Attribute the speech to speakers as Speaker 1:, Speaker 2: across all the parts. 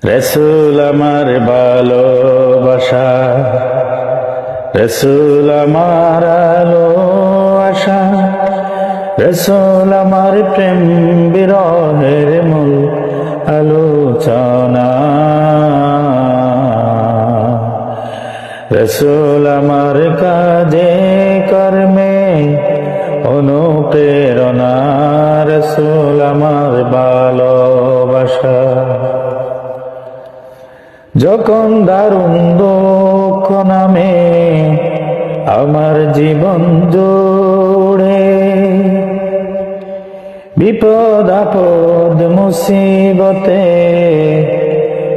Speaker 1: রসুল আমার ভালোবাসা, রসুল আমার আলো আশা, রসুল আমার প্রেম বিরহের মূল আলোচনা। রসুল আমার কাজে কর্মে অনুপ্রেরণা, রসুল আমার ভালোবাসা। যখন দারুণ দুঃখ নামে আমার জীবন জুড়ে, বিপদ আপদ মুসিবতে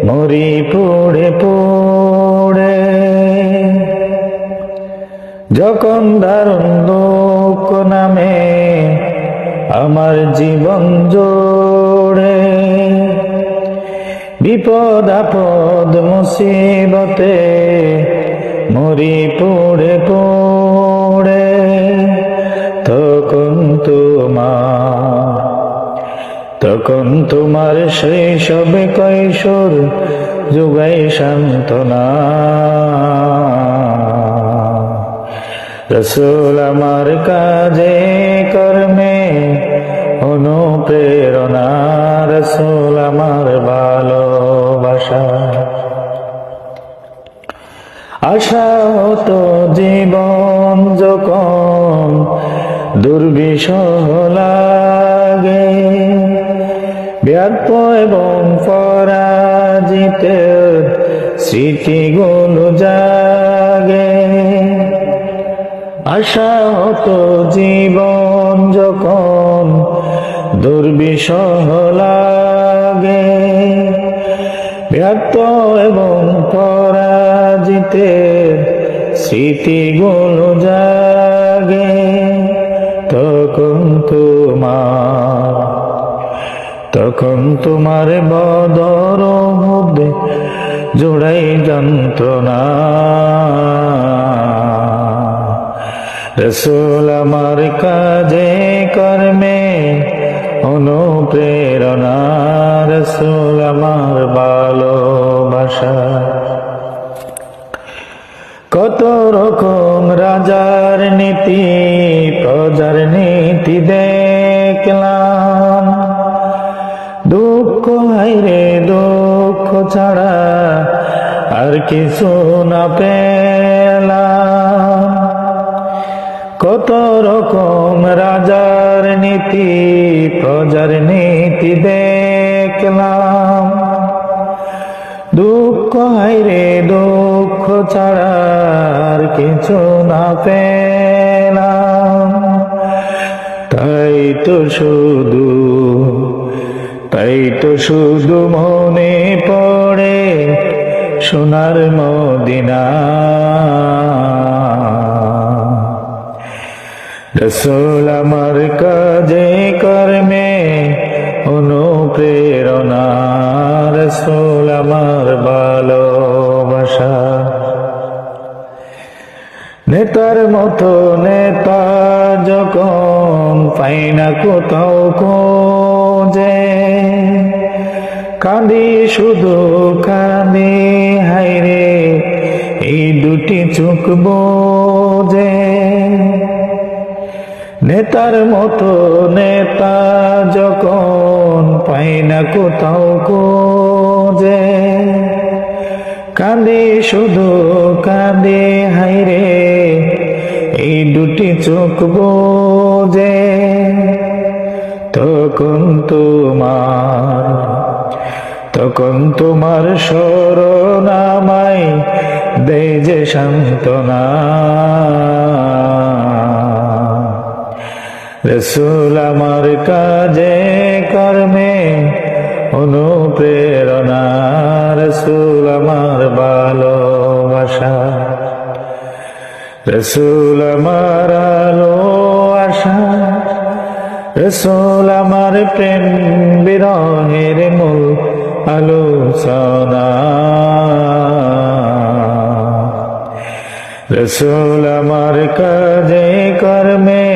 Speaker 1: মরি পুড়ে পুড়ে। যখন দারুণ দুঃখ নামে আমার জীবন জুড়ে, বিপদ আপদ মুসিবতে মরি পুড়ে পুড়ে। তখন তোমার শৈশব কৈশোর যুগাই সান্ত্বনা। রসুল আমার কাজে কর্মে অনুপ্রেরণা, রসুল আমার ভালোবাসা। আশা হতো জীবন যখন দুর্বিষহ লাগে, ব্যর্থ এবং পরাজিতের স্মৃতিগুলো জাগে। আশা হতো জীবন যখন দুর্বিষহ লাগে, ব্যর্থ এবং পরাজিতের স্মৃতিগুলো জাগে। তখন তোমার বদর মধ্যে জোড়াই যন্ত্রণা। রসুল আমার কাজে কর্মে অনুপ্রেরণা, রসুল আমার ভালোবাসা। কত রকম রাজার নীতি প্রজার নীতি দেখলাম, দুঃখ হাইরে দুঃখ ছাড়া আর কিছু না পেলাম। কত রকম রাজার নীতি প্রজার নীতি দেখলাম, দুঃখ হাইরে দুঃখ ছাড়া আর কিছু না পেলাম। তাই তো শুধু মনে পড়ে সোনার মদিনা। রসুল আমার কাজে কর্মে অনুপ্রেরণা, রসুল আমার ভালোবাসা। নেতার মতো নেতা যখন পাই না কোথাও খোঁজে, কাঁদি শুধু কাঁদি হায়রে এই দুটি চোখ বোঝে। নেতার মতো নেতা যখন পাই না কোথাও খোঁজে, কাঁদি শুধু কাঁদি হায়রে এই দুটি চোখ বোঝে। তখন তোমার স্মরণ আমায় দেয় যে সান্ত্বনা। রসুল আমার কাজে কর্মে অনুপ্রেরণা, রসুল আমার ভালোবাসা। রসুল আমার আলো আশা, রসুল আমার প্রেম বিরহের মূল আলোচনা। রসুল আমার কাজে কর্মে